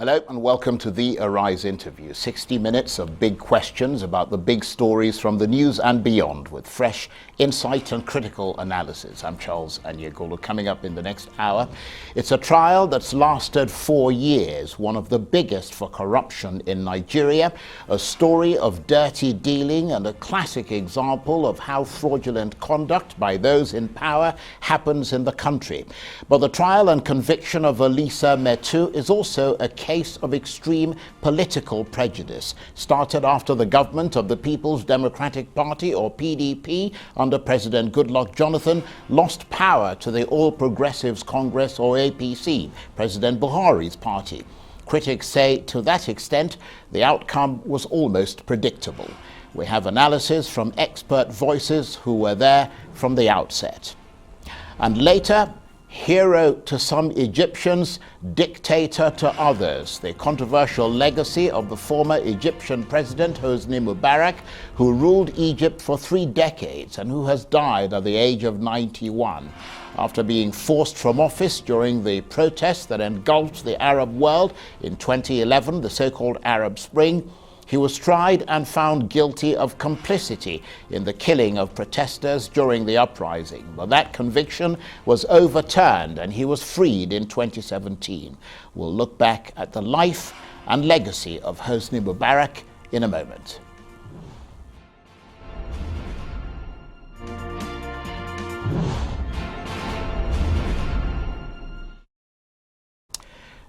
Hello and welcome to the Arise interview. 60 minutes of big questions about the big stories from the news and beyond with fresh insight and critical analysis. I'm Charles Anyegolu. Coming up in the next hour, it's a trial that's lasted 4 years, one of the biggest for corruption in Nigeria, a story of dirty dealing and a classic example of how fraudulent conduct by those in power happens in the country. But the trial and conviction of Olisa Metuh is also a case of extreme political prejudice, started after the government of the People's Democratic Party, or PDP, under President Goodluck Jonathan, lost power to the All Progressives Congress, or APC, President Buhari's party. Critics say to that extent, the outcome was almost predictable. We have analysis from expert voices who were there from the outset. And later, hero to some Egyptians, dictator to others. The controversial legacy of the former Egyptian president Hosni Mubarak, who ruled Egypt for 3 decades and who has died at the age of 91. After being forced from office during the protests that engulfed the Arab world in 2011, the so-called Arab Spring, he was tried and found guilty of complicity in the killing of protesters during the uprising. But that conviction was overturned and he was freed in 2017. We'll look back at the life and legacy of Hosni Mubarak in a moment.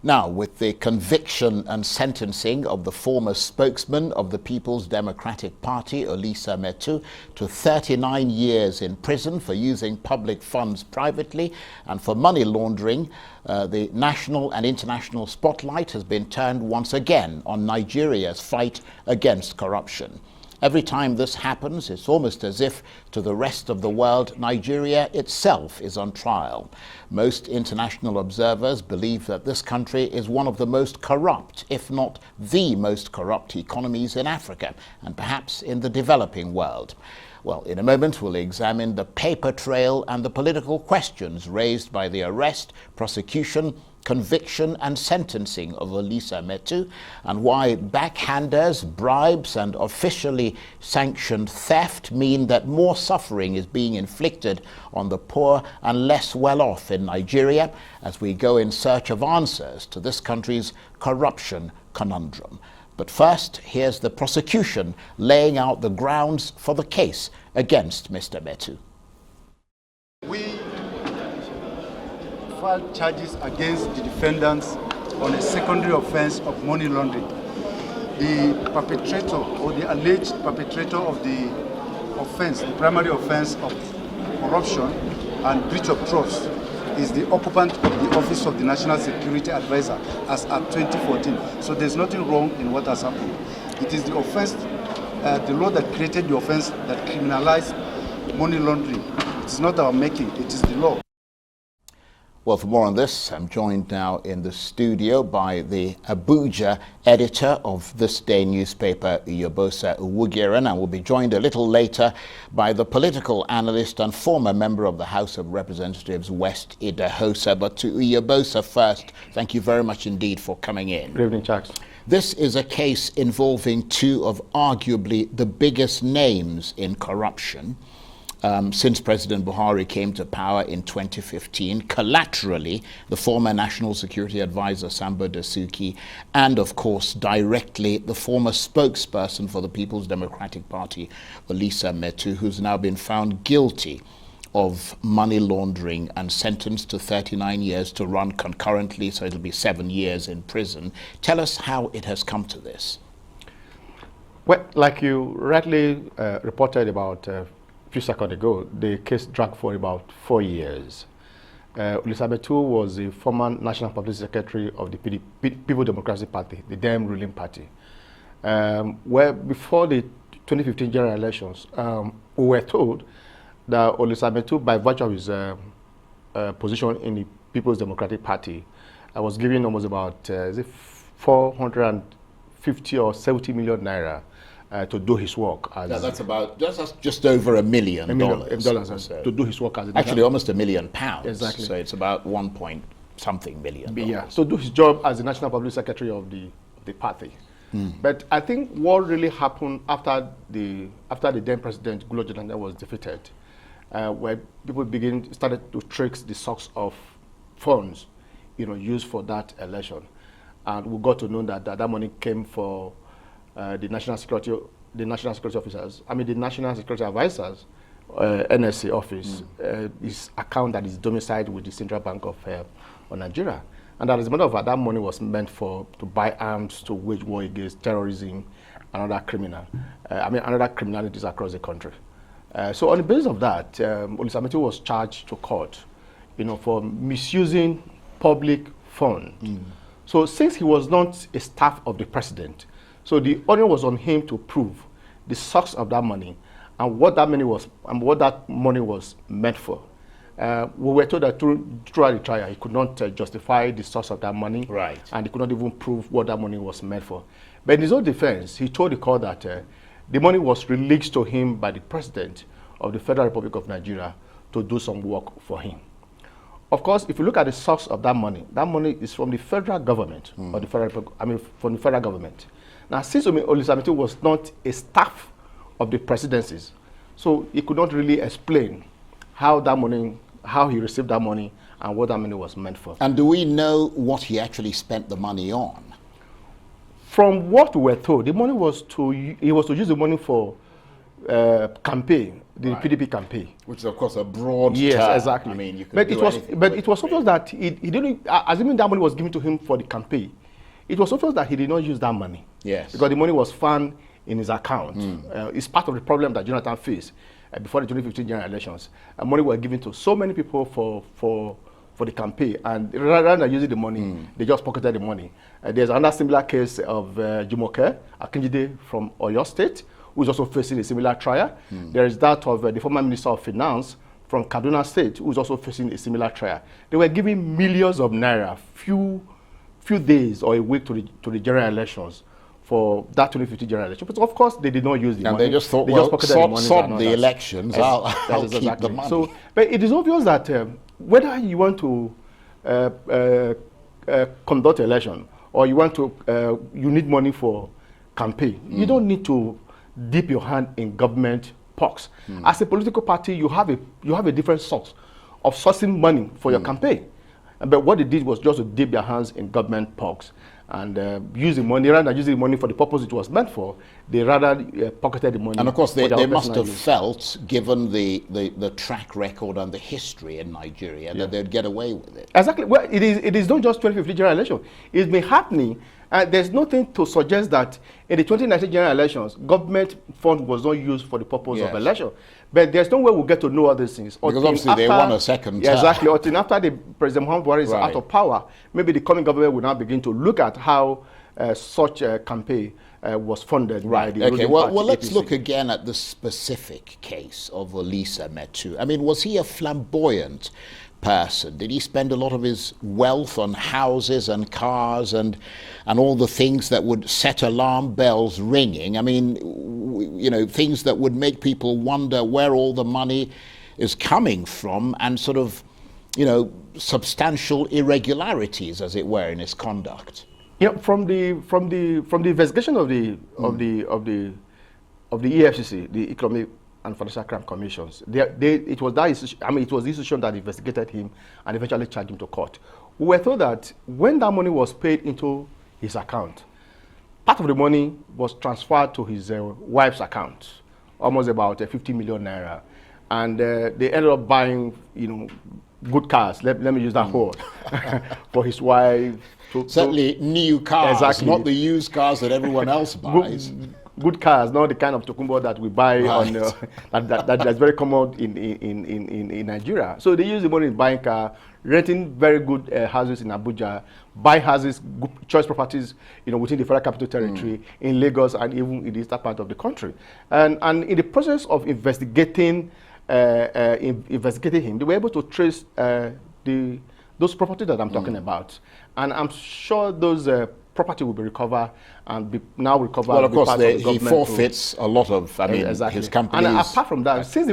Now, with the conviction and sentencing of the former spokesman of the People's Democratic Party, Olisa Metuh, to 39 years in prison for using public funds privately and for money laundering, the national and international spotlight has been turned once again on Nigeria's fight against corruption. Every time this happens, it's almost as if, to the rest of the world, Nigeria itself is on trial. Most international observers believe that this country is one of the most corrupt, if not the most corrupt economies in Africa, and perhaps in the developing world. Well, in a moment, we'll examine the paper trail and the political questions raised by the arrest, prosecution, conviction and sentencing of Olisa Metuh, and why backhanders, bribes and officially sanctioned theft mean that more suffering is being inflicted on the poor and less well-off in Nigeria as we go in search of answers to this country's corruption conundrum. But first, here's the prosecution laying out the grounds for the case against Mr. Metuh. We filed charges against the defendants on a secondary offense of money laundering. The perpetrator or the alleged perpetrator of the offense, the primary offense of corruption and breach of trust, is the occupant of the office of the National Security Advisor as at 2014. So there's nothing wrong in what has happened. It is the offense, the law that created the offense that criminalized money laundering. It is not our making, it is the law. Well, for more on this, I'm joined now in the studio by the Abuja editor of this day newspaper, Uyobosa Uwugiran, and we'll be joined a little later by the political analyst and former member of the House of Representatives, West Idahosa. But to Uyobosa first, thank you very much indeed for coming in. Good evening, Charles. This is a case involving 2 of arguably the biggest names in corruption. Since President Buhari came to power in 2015, collaterally, the former National Security Advisor Sambo Dasuki, and of course, directly, the former spokesperson for the People's Democratic Party, Olisa Metuh, who's now been found guilty of money laundering and sentenced to 39 years to run concurrently, so it'll be 7 years in prison. Tell us how it has come to this. Well, like you rightly reported about few seconds ago, the case dragged for about 4 years. Olisa Metuh was the former National Public Secretary of the People's Democratic Party, the then ruling party. Where before the 2015 general elections, we were told that Olisa Metuh, by virtue of his position in the People's Democratic Party, was given almost about 450 or 70 million naira to do his work. That's just over $1 million. $1 million to do his work as actually almost £1 million. Exactly. So it's about 1.5 something million. Yeah, to do his job as the National Public Secretary of the party. But I think what really happened after the then President Goodluck Jonathan was defeated, where people started to trace the source of funds, used for that election, and we got to know that money came for the national security officers. I mean, the National Security Advisors, NSC office, is account that is domiciled with the Central Bank of Nigeria. And as a matter of fact, that money was meant to buy arms to wage war against terrorism and other other criminalities across the country. So on the basis of that, Olisa Metuh was charged to court, for misusing public funds. So since he was not a staff of the president, so the onus was on him to prove the source of that money and what that money was meant for. We were told that throughout the trial, he could not justify the source of that money, right, and he could not even prove what that money was meant for. But in his own defense, he told the court that the money was released to him by the President of the Federal Republic of Nigeria to do some work for him. Of course, if you look at the source of that money is from the federal government, or the from the federal government. Now, since Olisa Metuh was not a staff of the presidencies, so he could not really explain how he received that money and what that money was meant for. And do we know what he actually spent the money on? From what we were told, the money was he was to use the money for campaign, the PDP campaign. Which is, of course, a broad Yes, term. exactly. I mean, you can but do it was, anything but it was obvious that he didn't, assuming that money was given to him for the campaign, it was obvious that he did not use that money. Yes. Because the money was found in his account. It's part of the problem that Jonathan faced before the 2015 general elections. Money were given to so many people for the campaign, and rather than using the money, they just pocketed the money. There's another similar case of Jumoke Akinjide from Oyo State, who is also facing a similar trial. There is that of the former Minister of Finance from Kaduna State, who is also facing a similar trial. They were giving millions of naira, few days or a week to the general elections for that 2015 general election. But of course, they did not use the money. And they just thought, sort the elections, I'll keep the money. So, but it is obvious that whether you want to conduct an election or you want to, you need money for campaign, you don't need to dip your hand in government pox. As a political party, you have a different source of sourcing money for your campaign. But what they did was just to dip their hands in government pox and use the money, rather than using the money for the purpose it was meant for, they rather pocketed the money. And of course, they must have felt, given the track record and the history in Nigeria, that they'd get away with it. Exactly. Well, it is not just 2015 general election. It's been happening. There's nothing to suggest that in the 2019 general elections, government fund was not used for the purpose of election. But there's no way we'll get to know all these things. Because obviously they won a second term. Exactly. Until after the President Buhari is out of power, maybe the coming government will now begin to look at how such a campaign was funded by the ruling well, party, let's APC. look again at the specific case of Olisa Metuh. I mean, was he a flamboyant person? Did he spend a lot of his wealth on houses and cars and all the things that would set alarm bells ringing? I mean, things that would make people wonder where all the money is coming from, and sort of, substantial irregularities, as it were, in his conduct. From the investigation of the EFCC, the Economic and Financial Crime Commissions, it was the institution that investigated him and eventually charged him to court. We were told that when that money was paid into his account, part of the money was transferred to his wife's account, almost about 50 million naira, and they ended up buying, good cars. Let me use that word for his wife. Certainly new cars, exactly. Not the used cars that everyone else buys. Good cars, not the kind of tokumbo that we buy on that's very common in Nigeria. So they use the money in buying car, renting very good houses in Abuja, buy houses, good choice properties, within the Federal Capital Territory, in Lagos, and even in the eastern part of the country. And in the process of investigating him, they were able to trace those properties that I'm talking about, and I'm sure those property will be recovered and be now recovered. Well, of course, he forfeits a lot of, his companies. And apart from that, since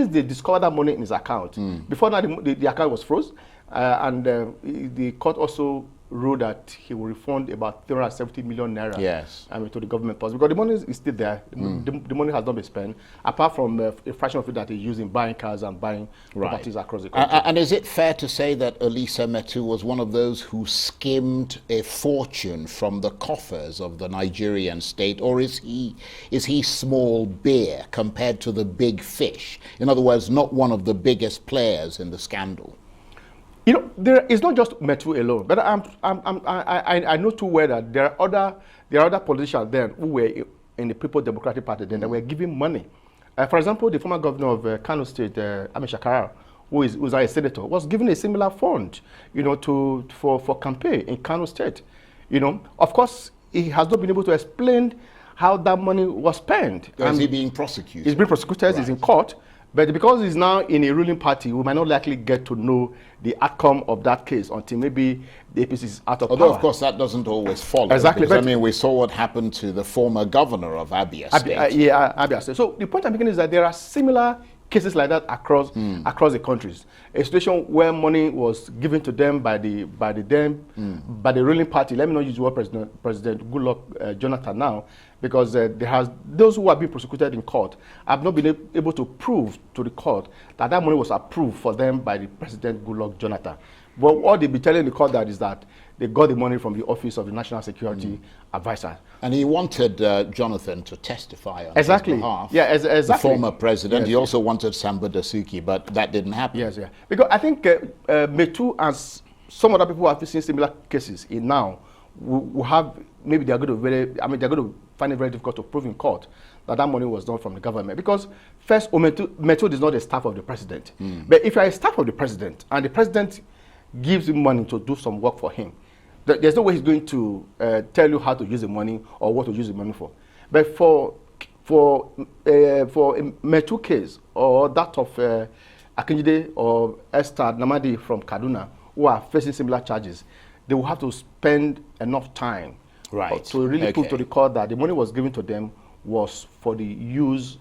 they discovered that money in his account, before that the account was frozen, The court also ruled that he will refund about 370 million naira. Yes. To the government purse, because the money is still there. The money has not been spent, apart from a fraction of it that he used in buying cars and buying properties across the country. And is it fair to say that Olisa Metuh was one of those who skimmed a fortune from the coffers of the Nigerian state, or is he small beer compared to the big fish? In other words, not one of the biggest players in the scandal. You know, it's not just Metuh alone, but I know too well that there are other politicians then who were in the People's Democratic Party then that were giving money. For example, the former governor of Kano State, Ahmed Shakara, who is a senator, was given a similar fund, you know, for campaign in Kano State. You know, of course, he has not been able to explain how that money was spent. Is he being prosecuted? He's being prosecuted. He's in court. But because he's now in a ruling party, we might not likely get to know the outcome of that case until maybe the APC is out of power. Although, of course, that doesn't always follow. Exactly. I mean, we saw what happened to the former governor of Abia State. Abia State. So the point I'm making is that there are similar cases like that across the countries. A situation where money was given to them by the ruling party. Let me not use the word President Goodluck Jonathan now, because those who have been prosecuted in court have not been able to prove to the court that that money was approved for them by the President Goodluck Jonathan. But what they'll be telling the court that is that they got the money from the Office of the National Security Advisor. And he wanted Jonathan to testify on his behalf. Yeah, exactly. The former president. Yes, he also wanted Samba Dasuki, but that didn't happen. Yes, yeah. Because I think Metuh and some other people who have seen similar cases in now will have, maybe they're going to find it very difficult to prove in court that that money was done from the government. Because first, Metuh is not a staff of the president. But if you're a staff of the president and the president gives him money to do some work for him, there's no way he's going to tell you how to use the money or what to use the money for. But for a Metuh case, or that of Akinjide or Esther Namadi from Kaduna, who are facing similar charges, they will have to spend enough time to really prove to the court that the money was given to them was for the use.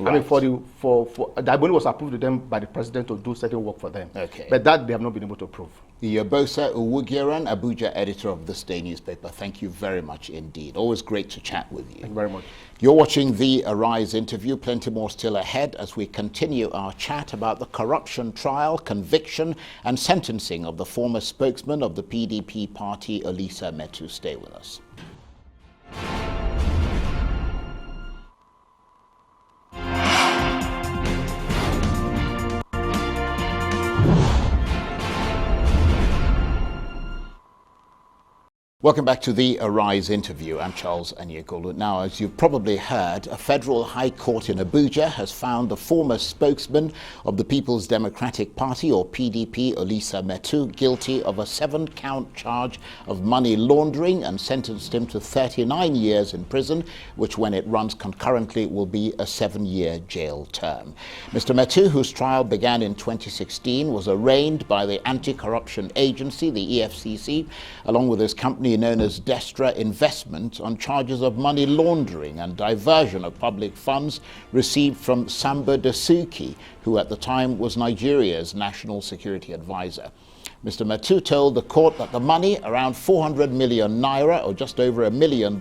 I mean, that money was approved to them by the president to do certain work for them. But that they have not been able to prove. Yobosa Uwugiran, Abuja editor of This Day newspaper, thank you very much indeed. Always great to chat with you. Thank you very much. You're watching the Arise interview. Plenty more still ahead as we continue our chat about the corruption trial, conviction and sentencing of the former spokesman of the PDP party, Olisa Metuh. Stay with us. Welcome back to the Arise interview. I'm Charles Anyekolu. Now, as you've probably heard, a federal high court in Abuja has found the former spokesman of the People's Democratic Party, or PDP, Olisa Metuh, guilty of a 7-count charge of money laundering and sentenced him to 39 years in prison, which, when it runs concurrently, will be a 7-year jail term. Mr. Metuh, whose trial began in 2016, was arraigned by the Anti-Corruption Agency, the EFCC, along with his company known as Destra Investment, on charges of money laundering and diversion of public funds received from Samba Dasuki, who at the time was Nigeria's national security advisor. Mr. Metuh told the court that the money, around 400 million naira, or just over $1 million,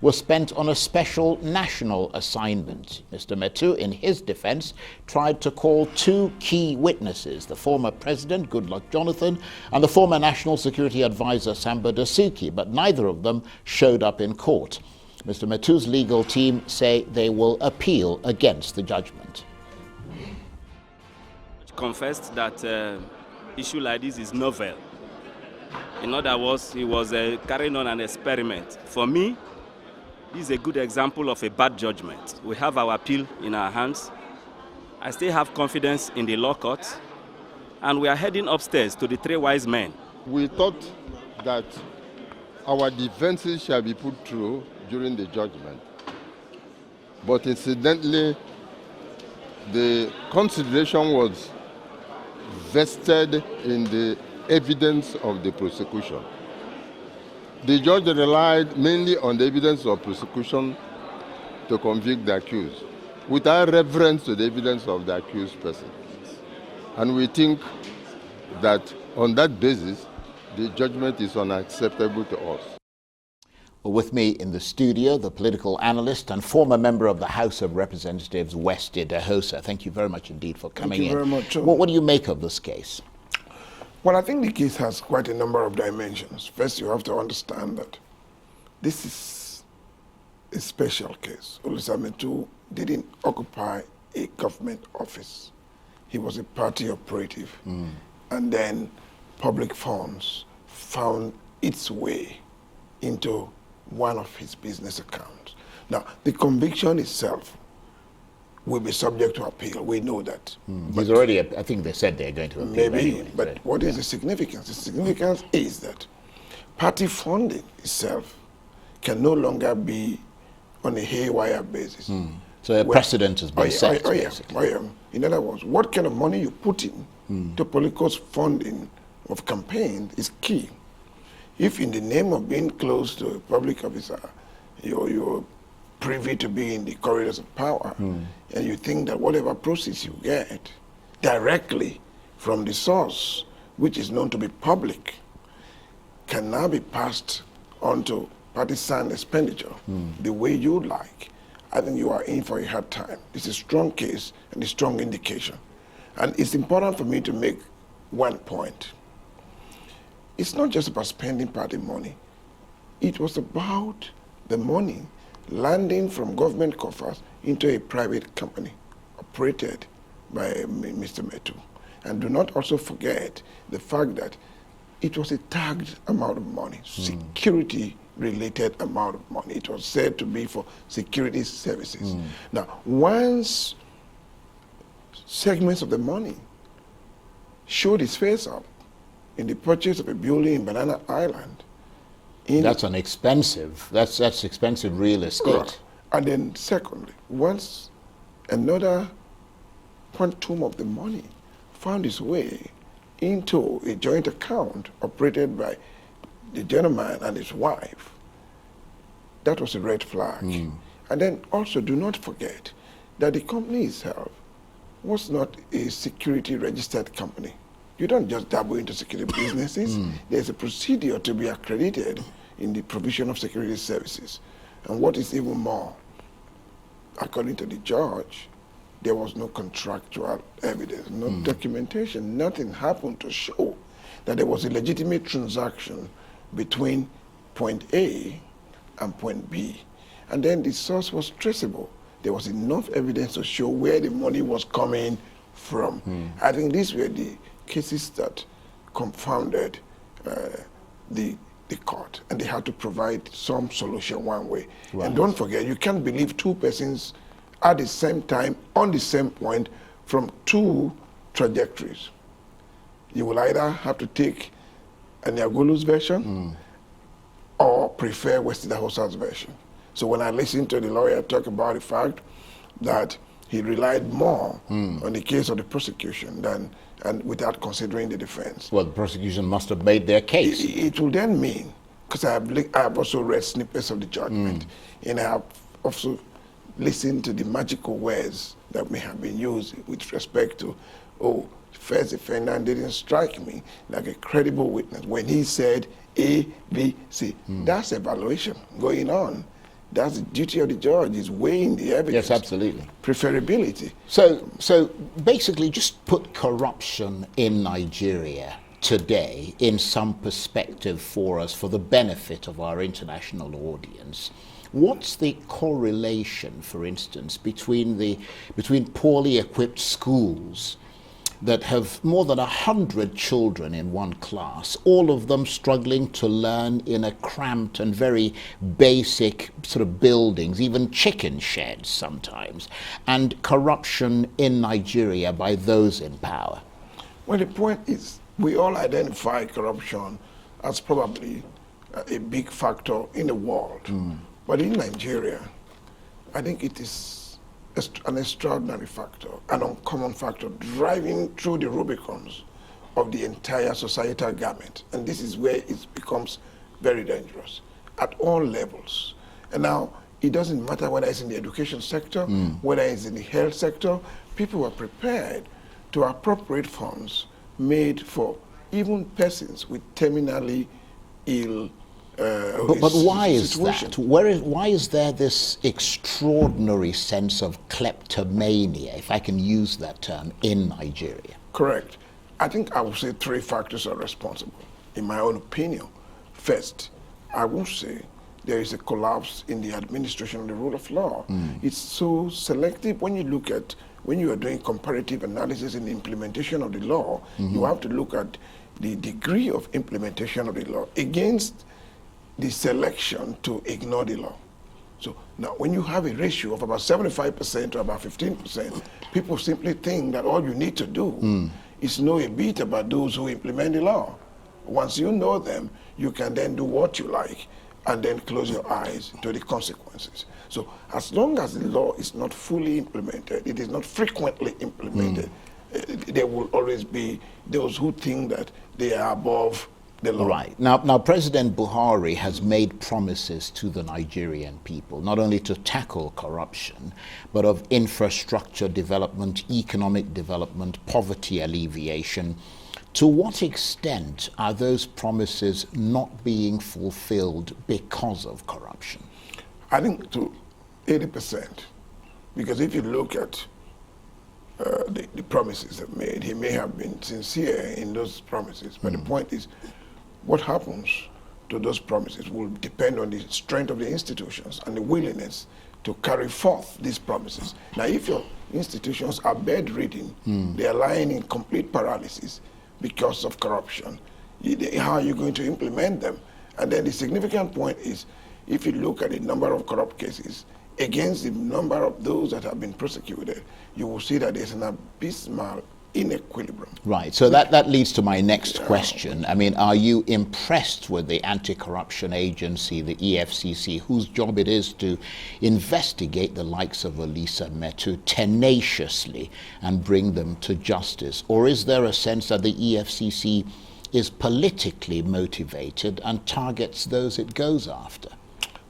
was spent on a special national assignment. Mr. Metuh, in his defense, tried to call 2 key witnesses, the former President Goodluck Jonathan and the former National Security Advisor Samba Dasuki, but neither of them showed up in court. Mr. Metuh's legal team say they will appeal against the judgment. Confessed that issue like this is novel. In other words, he was carrying on an experiment. For me, this is a good example of a bad judgment. We have our appeal in our hands. I still have confidence in the law courts, and we are heading upstairs to the 3 wise men. We thought that our defenses shall be put through during the judgment. But incidentally, the consideration was vested in the evidence of the prosecution. The judge relied mainly on the evidence of prosecution to convict the accused, without reference to the evidence of the accused person. And we think that on that basis, the judgment is unacceptable to us. Well, with me in the studio, the political analyst and former member of the House of Representatives, Westi Dehosa. Thank you very much indeed for coming in. Thank you very much. What do you make of this case? Well, I think the case has quite a number of dimensions. First, you have to understand that this is a special case. Olisa Metuh didn't occupy a government office. He was a party operative. And then public funds found its way into one of his business accounts. Now, the conviction itself will be subject to appeal. We know that. He's already, I think they said they're going to appeal Maybe, anyway, but what is the significance? The significance is that party funding itself can no longer be on a haywire basis. So a precedent has been set, basically. In other words, what kind of money you put in to political funding of campaign is key. If in the name of being close to a public officer, you're privy to be in the corridors of power, and you think that whatever proceeds you get directly from the source, which is known to be public, can now be passed on to partisan expenditure the way you like, I think you are in for a hard time. It's a strong case and a strong indication. And it's important for me to make one point. It's not just about spending party money. It was about the money landing from government coffers into a private company operated by Mr. Metuh. And do not also forget the fact that it was a tagged amount of money, security-related amount of money. It was said to be for security services. Now, once segments of the money showed its face up in the purchase of a building in Banana Island. That's an expensive, that's expensive real estate. And then secondly, once another quantum of the money found its way into a joint account operated by the gentleman and his wife, that was a red flag. And then also do not forget that the company itself was not a security registered company. You don't just dabble into security businesses. There's a procedure to be accredited in the provision of security services. And what is even more, according to the judge, there was no contractual evidence, no documentation, nothing happened to show that there was a legitimate transaction between point A and point B. And then the source was traceable. There was enough evidence to show where the money was coming from. I think these were the cases that confounded the court, and they had to provide some solution one way. And don't forget, you can't believe two persons at the same time, on the same point, from two trajectories. You will either have to take Anyagulu's version or prefer Westi Dehosa's version. So when I listened to the lawyer talk about the fact that he relied more on the case of the prosecution than, and without considering the defense. Well, the prosecution must have made their case. It will then mean, because I have also read snippets of the judgment, and I have also listened to the magical words that may have been used with respect to, oh, the first defendant didn't strike me like a credible witness when he said A, B, C. That's evaluation going on. That's the duty of the judge, is weighing the evidence. Yes, absolutely. Preferability. So basically just put corruption in Nigeria today in some perspective for us, for the benefit of our international audience. What's the correlation, for instance, between poorly equipped schools that have more than 100 children in one class, all of them struggling to learn in a cramped and very basic sort of buildings, even chicken sheds sometimes, and corruption in Nigeria by those in power? Well, the point is, we all identify corruption as probably a big factor in the world. But in Nigeria, I think it is an extraordinary factor, an uncommon factor, driving through the Rubicons of the entire societal gamut. And this is where it becomes very dangerous at all levels. And now, it doesn't matter whether it's in the education sector, whether it's in the health sector, people are prepared to appropriate funds made for even persons with terminally ill But why is situation. that? Why is there this extraordinary sense of kleptomania, if I can use that term, in Nigeria? Correct. I think I would say 3 factors are responsible, in my own opinion. First, I will say there is a collapse in the administration of the rule of law. It's so selective when you are doing comparative analysis in the implementation of the law, you have to look at the degree of implementation of the law against the selection to ignore the law. So now when you have a ratio of about 75% to about 15%, people simply think that all you need to do is know a bit about those who implement the law. Once you know them, you can then do what you like and then close your eyes to the consequences. So as long as the law is not fully implemented, it is not frequently implemented, there will always be those who think that they are above the law. Right. Now, President Buhari has made promises to the Nigerian people, not only to tackle corruption, but of infrastructure development, economic development, poverty alleviation. To what extent are those promises not being fulfilled because of corruption? I think to 80%, because if you look at the promises they've made, he may have been sincere in those promises, but the point is, what happens to those promises will depend on the strength of the institutions and the willingness to carry forth these promises. Now, if your institutions are bedridden, they are lying in complete paralysis because of corruption, how are you going to implement them? And then the significant point is, if you look at the number of corrupt cases against the number of those that have been prosecuted, you will see that there's an abysmal inequilibrium. Right, so that leads to my next question. I mean, are you impressed with the anti-corruption agency, the EFCC, whose job it is to investigate the likes of Olisa Metuh tenaciously and bring them to justice? Or is there a sense that the EFCC is politically motivated and targets those it goes after?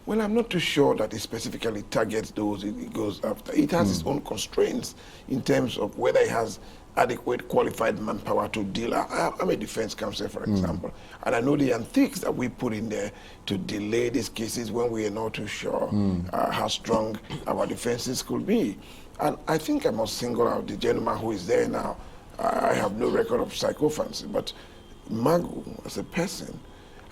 Well, I'm not too sure that it specifically targets those it goes after. It has its own constraints in terms of whether it has adequate qualified manpower to deal. I'm a defense counsel, for example, and I know the antiques that we put in there to delay these cases when we are not too sure how strong our defenses could be. And I think I must single out the gentleman who is there now. I have no record of psychophancy, but Magu, as a person,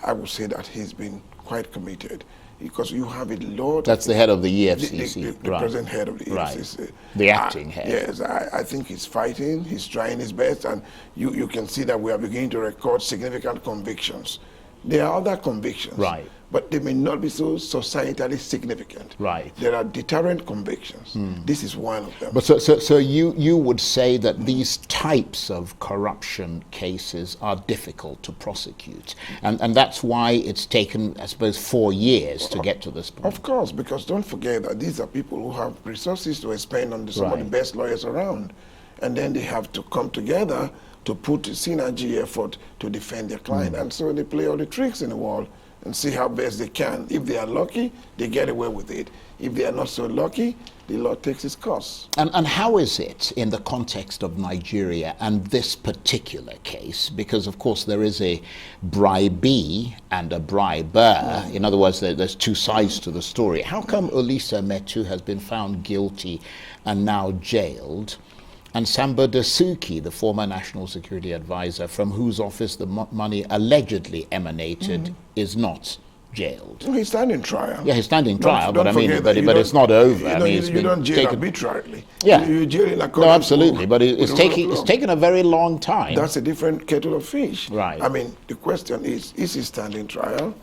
I would say that he's been quite committed, because you have a lot. That's the head of the EFCC, the right. present head of the EFCC. Right. The acting head. Yes, I think he's fighting, he's trying his best, and you can see that we are beginning to record significant convictions. There are other convictions, right, but they may not be so societally significant. Right. There are deterrent convictions. This is one of them. But so you would say that these types of corruption cases are difficult to prosecute, and that's why it's taken, I suppose, 4 years to get to this point. Of course, because don't forget that these are people who have resources to spend on some of the best lawyers around, and then they have to come together to put a synergy effort to defend their client. And so they play all the tricks in the world and see how best they can. If they are lucky, they get away with it. If they are not so lucky, the law takes its course. And how is it in the context of Nigeria and this particular case? Because, of course, there is a bribee and a briber. In other words, there's two sides to the story. How come Olisa Metuh has been found guilty and now jailed, and Samba Dasuki, the former National Security Advisor, from whose office the money allegedly emanated, is not jailed? He's standing trial. Yeah, he's standing trial, but I mean, but you it's not over. You, I mean, you don't jail arbitrarily. Yeah. You jail in accordance. No, absolutely, but with it's the rule of it's law. taken a very long time. That's a different kettle of fish. Right. I mean, the question is he standing trial?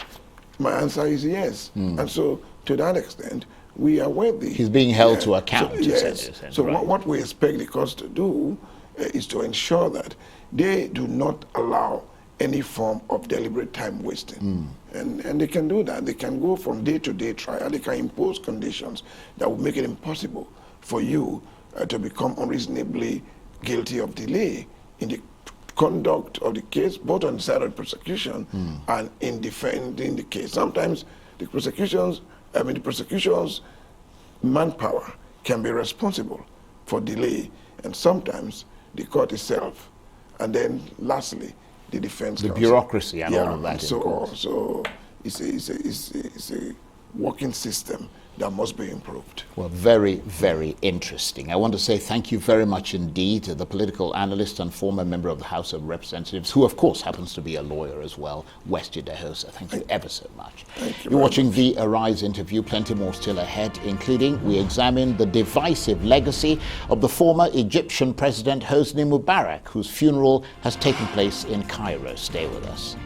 My answer is yes. And so, to that extent, we are worthy. He's being held to account. So, yes. So right. what we expect the courts to do is to ensure that they do not allow any form of deliberate time wasting. And they can do that. They can go from day to day trial. They can impose conditions that will make it impossible for you to become unreasonably guilty of delay in the conduct of the case, both on the side of the prosecution and in defending the case. Sometimes the prosecution's manpower can be responsible for delay, and sometimes the court itself. And then lastly, the defense The counsel. bureaucracy and all of that, So, of course. so it's a working system that must be improved. Well, very, very interesting. I want to say thank you very much indeed to the political analyst and former member of the House of Representatives, who of course happens to be a lawyer as well, West Judehosa. Thank you ever so much. Thank you You're very watching much. the Arise interview, plenty more still ahead, including we examine the divisive legacy of the former Egyptian President Hosni Mubarak, whose funeral has taken place in Cairo. Stay with us.